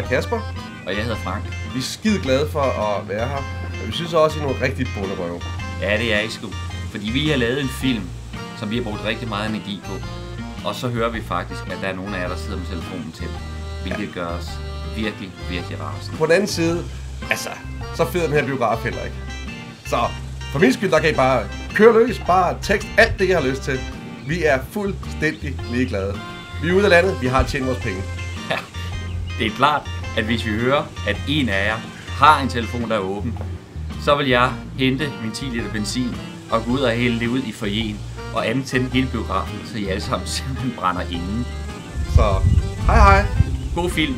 hedder Kasper. Og jeg hedder Frank. Vi er skide glade for at være her. Og vi synes også, I er nogle rigtig bunderøve. Ja, det er I sgu. Fordi vi har lavet en film, som vi har brugt rigtig meget energi på. Og så hører vi faktisk, at der er nogen af jer, der sidder med telefonen til. Hvilket gør os virkelig, virkelig rasende. På den anden side, altså, så fed den her biograf heller ikke. Så for min skyld, der kan I bare køre løs, bare tekst alt det, jeg har lyst til. Vi er fuldstændig ligeglade. Vi er ude af landet, vi har tjent vores penge. Ja, det er klart, at hvis vi hører, at en af jer har en telefon, der er åben, så vil jeg hente min 10 liter benzin og gå ud og hælde det ud i foyeren og antænde hele biografen, så I alle sammen simpelthen brænder inde. Så hej hej. God film.